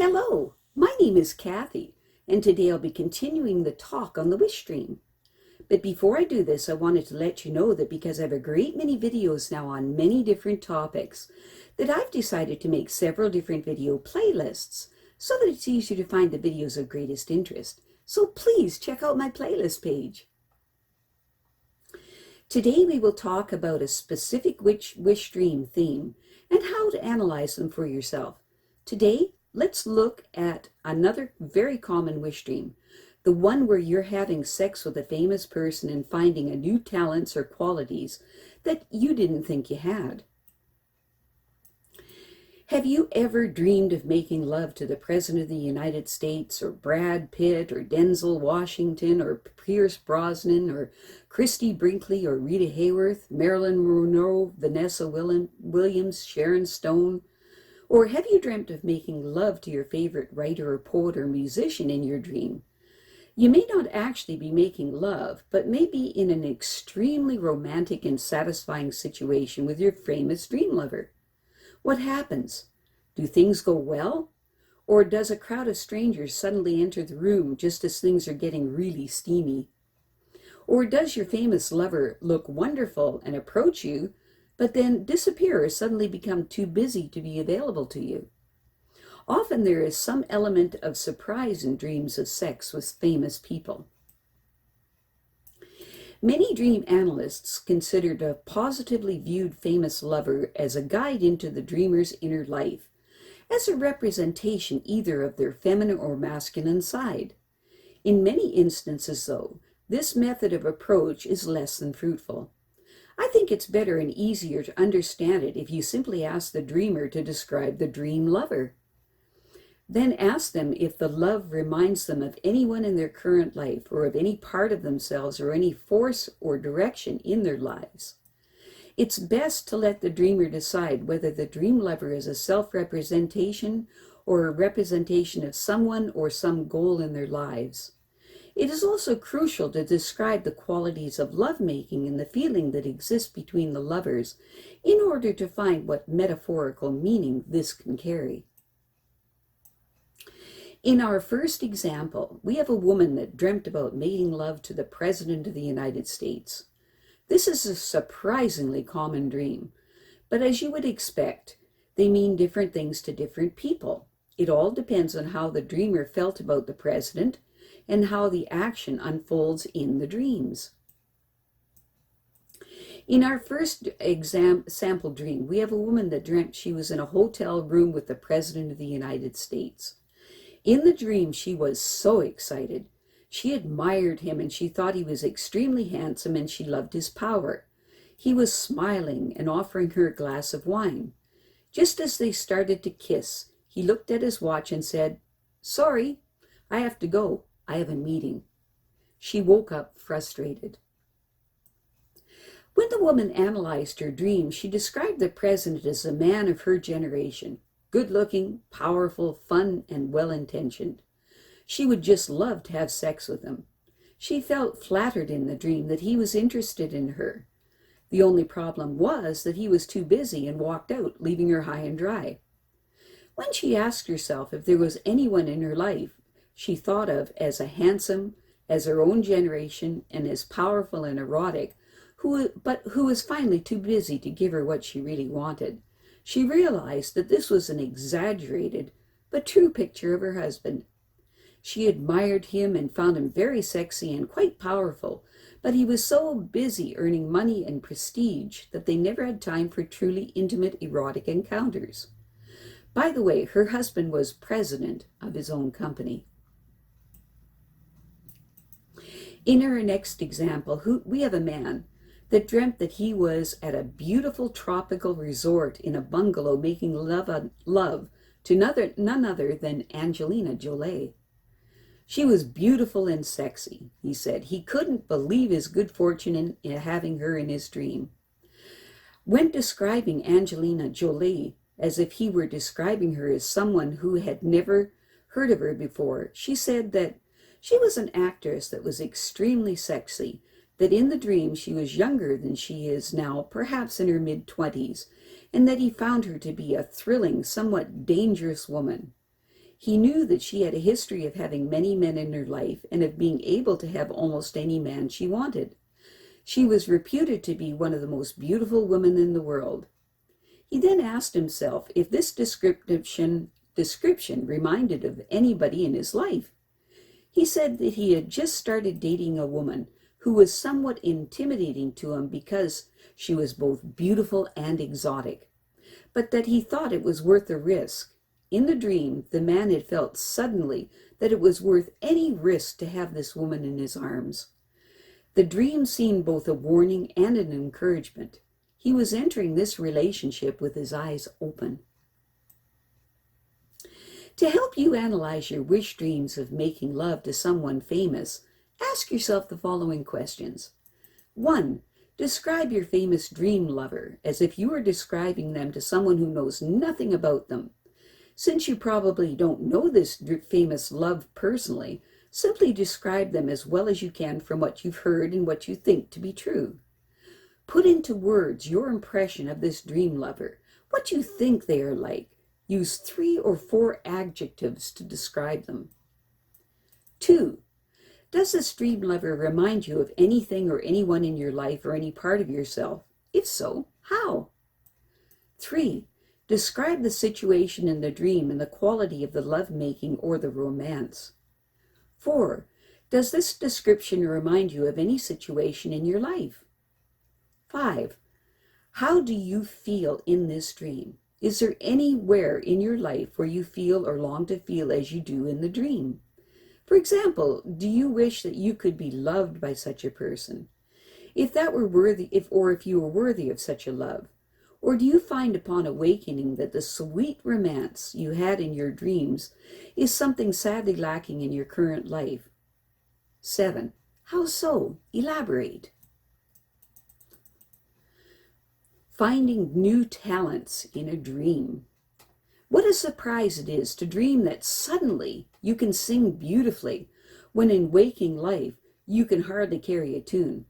Hello, my name is Kathy, and today I'll be continuing the talk on the wish stream. But before I do this, I wanted to let you know that because I have a great many videos now on many different topics, that I've decided to make several different video playlists so that it's easier to find the videos of greatest interest. So please check out my playlist page. Today we will talk about a specific wish stream theme and how to analyze them for yourself. Today, let's look at another very common wish dream, the one where you're having sex with a famous person and finding a new talents or qualities that you didn't think you had. Have you ever dreamed of making love to the President of the United States, or Brad Pitt, or Denzel Washington, or Pierce Brosnan, or Christy Brinkley, or Rita Hayworth, Marilyn Monroe, Vanessa Williams, Sharon Stone? Or have you dreamt of making love to your favorite writer or poet or musician in your dream? You may not actually be making love, but maybe in an extremely romantic and satisfying situation with your famous dream lover. What happens? Do things go well? Or does a crowd of strangers suddenly enter the room just as things are getting really steamy? Or does your famous lover look wonderful and approach you, but then disappear or suddenly become too busy to be available to you? Often there is some element of surprise in dreams of sex with famous people. Many dream analysts considered a positively viewed famous lover as a guide into the dreamer's inner life, as a representation either of their feminine or masculine side. In many instances, though, this method of approach is less than fruitful. I think it's better and easier to understand it if you simply ask the dreamer to describe the dream lover. Then ask them if the love reminds them of anyone in their current life, or of any part of themselves, or any force or direction in their lives. It's best to let the dreamer decide whether the dream lover is a self-representation or a representation of someone or some goal in their lives. It is also crucial to describe the qualities of lovemaking and the feeling that exists between the lovers in order to find what metaphorical meaning this can carry. In our first example, we have a woman that dreamt about making love to the President of the United States. This is a surprisingly common dream, but as you would expect, they mean different things to different people. It all depends on how the dreamer felt about the president and how the action unfolds in the dreams. In our first sample dream, we have a woman that dreamt she was in a hotel room with the President of the United States. In the dream, she was so excited. She admired him and she thought he was extremely handsome and she loved his power. He was smiling and offering her a glass of wine. Just as they started to kiss, he looked at his watch and said, "Sorry, I have to go. I have a meeting." She woke up frustrated. When the woman analyzed her dream, she described the president as a man of her generation. Good-looking, powerful, fun, and well-intentioned. She would just love to have sex with him. She felt flattered in the dream that he was interested in her. The only problem was that he was too busy and walked out, leaving her high and dry. When she asked herself if there was anyone in her life she thought of as a handsome, as her own generation, and as powerful and erotic, but who was finally too busy to give her what she really wanted, she realized that this was an exaggerated but true picture of her husband. She admired him and found him very sexy and quite powerful, but he was so busy earning money and prestige that they never had time for truly intimate erotic encounters. By the way, her husband was president of his own company. In our next example, we have a man that dreamt that he was at a beautiful tropical resort in a bungalow making love to none other than Angelina Jolie. She was beautiful and sexy, he said. He couldn't believe his good fortune in having her in his dream. When describing Angelina Jolie as if he were describing her as someone who had never heard of her before, she said that she was an actress that was extremely sexy, that in the dream she was younger than she is now, perhaps in her mid-20s, and that he found her to be a thrilling, somewhat dangerous woman. He knew that she had a history of having many men in her life and of being able to have almost any man she wanted. She was reputed to be one of the most beautiful women in the world. He then asked himself if this description reminded of anybody in his life. He said that he had just started dating a woman who was somewhat intimidating to him because she was both beautiful and exotic, but that he thought it was worth the risk. In the dream, the man had felt suddenly that it was worth any risk to have this woman in his arms. The dream seemed both a warning and an encouragement. He was entering this relationship with his eyes open. To help you analyze your wish dreams of making love to someone famous, ask yourself the following questions. 1. Describe your famous dream lover as if you were describing them to someone who knows nothing about them. Since you probably don't know this famous love personally, simply describe them as well as you can from what you've heard and what you think to be true. Put into words your impression of this dream lover, what you think they are like. Use 3 or 4 adjectives to describe them. 2. Does this dream lover remind you of anything or anyone in your life or any part of yourself? If so, how? 3. Describe the situation in the dream and the quality of the lovemaking or the romance. 4. Does this description remind you of any situation in your life? 5. How do you feel in this dream? Is there anywhere in your life where you feel or long to feel as you do in the dream? For example, do you wish that you could be loved by such a person? If that were worthy, if you were worthy of such a love? Or do you find upon awakening that the sweet romance you had in your dreams is something sadly lacking in your current life? 7. How so? Elaborate. Finding new talents in a dream. What a surprise it is to dream that suddenly you can sing beautifully, when in waking life you can hardly carry a tune.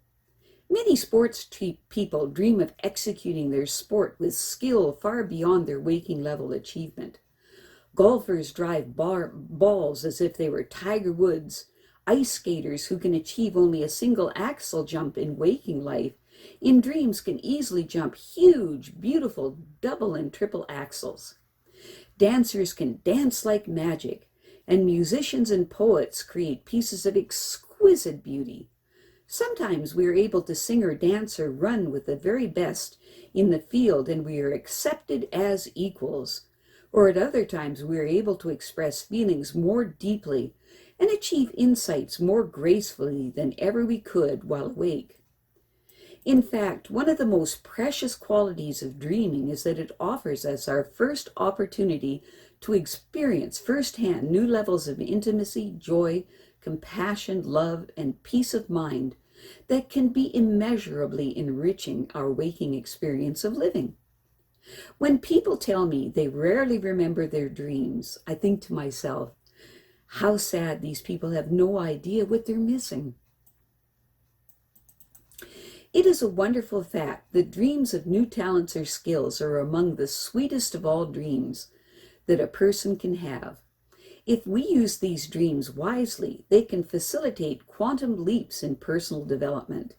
Many sports people dream of executing their sport with skill far beyond their waking level achievement. Golfers drive balls as if they were Tiger Woods. Ice skaters who can achieve only a single axel jump in waking life, in dreams can easily jump huge, beautiful double and triple axels. Dancers can dance like magic, and musicians and poets create pieces of exquisite beauty. Sometimes we are able to sing or dance or run with the very best in the field, and we are accepted as equals. Or at other times we are able to express feelings more deeply and achieve insights more gracefully than ever we could while awake. In fact, one of the most precious qualities of dreaming is that it offers us our first opportunity to experience firsthand new levels of intimacy, joy, compassion, love, and peace of mind that can be immeasurably enriching our waking experience of living. When people tell me they rarely remember their dreams, I think to myself, how sad these people have no idea what they're missing. It is a wonderful fact that dreams of new talents or skills are among the sweetest of all dreams that a person can have. If we use these dreams wisely, they can facilitate quantum leaps in personal development.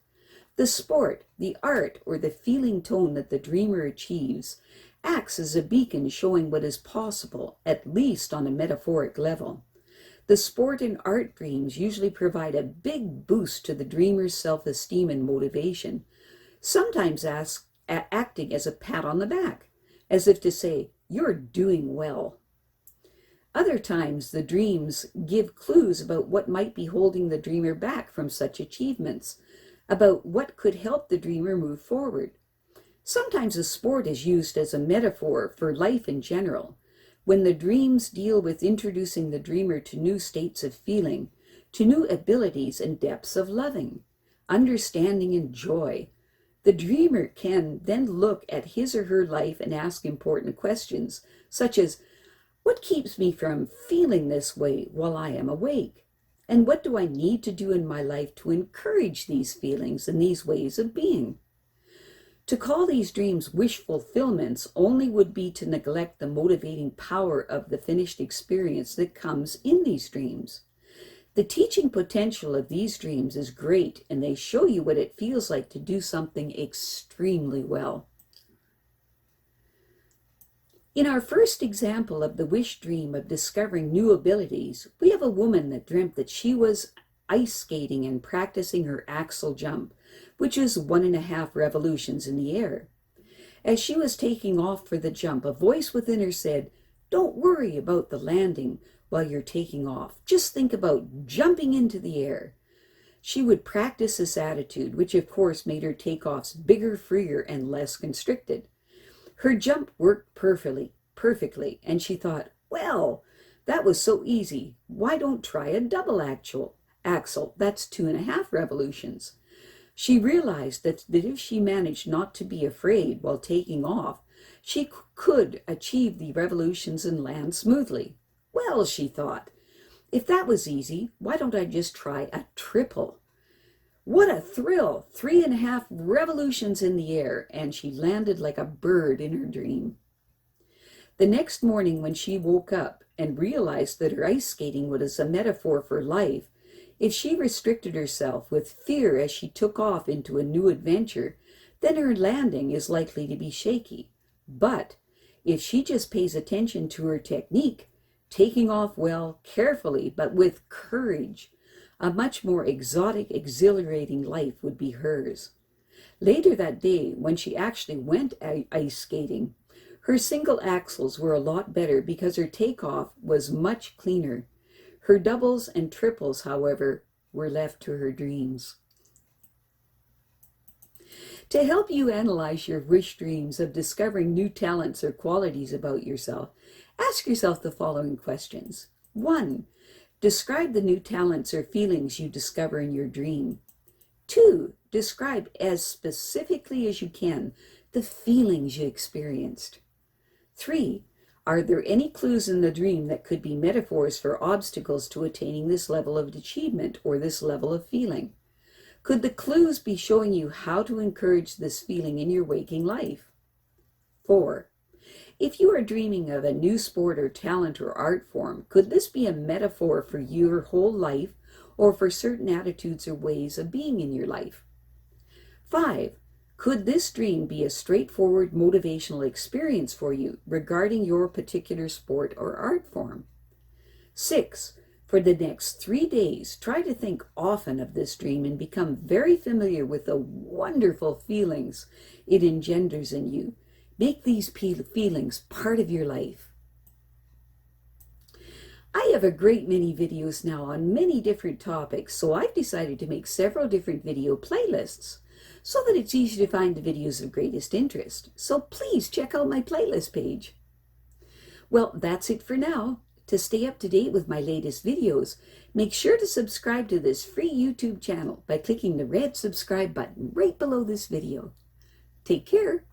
The sport, the art, or the feeling tone that the dreamer achieves acts as a beacon showing what is possible, at least on a metaphoric level. The sport and art dreams usually provide a big boost to the dreamer's self-esteem and motivation, sometimes acting as a pat on the back, as if to say, "You're doing well." Other times, the dreams give clues about what might be holding the dreamer back from such achievements, about what could help the dreamer move forward. Sometimes a sport is used as a metaphor for life in general, when the dreams deal with introducing the dreamer to new states of feeling, to new abilities and depths of loving, understanding, and joy. The dreamer can then look at his or her life and ask important questions, such as, what keeps me from feeling this way while I am awake? And what do I need to do in my life to encourage these feelings and these ways of being? To call these dreams wish fulfillments only would be to neglect the motivating power of the finished experience that comes in these dreams. The teaching potential of these dreams is great, and they show you what it feels like to do something extremely well. In our first example of the wish dream of discovering new abilities, we have a woman that dreamt that she was ice skating and practicing her axel jump, which is 1.5 revolutions in the air. As she was taking off for the jump, a voice within her said, "Don't worry about the landing while you're taking off. Just think about jumping into the air." She would practice this attitude, which of course made her takeoffs bigger, freer, and less constricted. Her jump worked perfectly, and she thought, well, that was so easy. Why don't try a double axel? That's 2.5 revolutions. She realized that if she managed not to be afraid while taking off, she could achieve the revolutions and land smoothly. Well, she thought, if that was easy, why don't I just try a triple? What a thrill! 3.5 revolutions in the air, and she landed like a bird in her dream. The next morning when she woke up and realized that her ice skating was a metaphor for life, if she restricted herself with fear as she took off into a new adventure, then her landing is likely to be shaky. But if she just pays attention to her technique, taking off well, carefully, but with courage, a much more exotic, exhilarating life would be hers. Later that day, when she actually went ice skating, her single axles were a lot better because her takeoff was much cleaner. Her doubles and triples, however, were left to her dreams. To help you analyze your wish dreams of discovering new talents or qualities about yourself, ask yourself the following questions. 1. Describe the new talents or feelings you discover in your dream. 2. Describe as specifically as you can the feelings you experienced. 3. Are there any clues in the dream that could be metaphors for obstacles to attaining this level of achievement or this level of feeling? Could the clues be showing you how to encourage this feeling in your waking life? 4. If you are dreaming of a new sport or talent or art form, could this be a metaphor for your whole life or for certain attitudes or ways of being in your life? 5. Could this dream be a straightforward motivational experience for you regarding your particular sport or art form? 6. For the next 3 days, try to think often of this dream and become very familiar with the wonderful feelings it engenders in you. Make these feelings part of your life. I have a great many videos now on many different topics, so I've decided to make several different video playlists so that it's easy to find the videos of greatest interest. So please check out my playlist page. Well, that's it for now. To stay up to date with my latest videos, make sure to subscribe to this free YouTube channel by clicking the red subscribe button right below this video. Take care.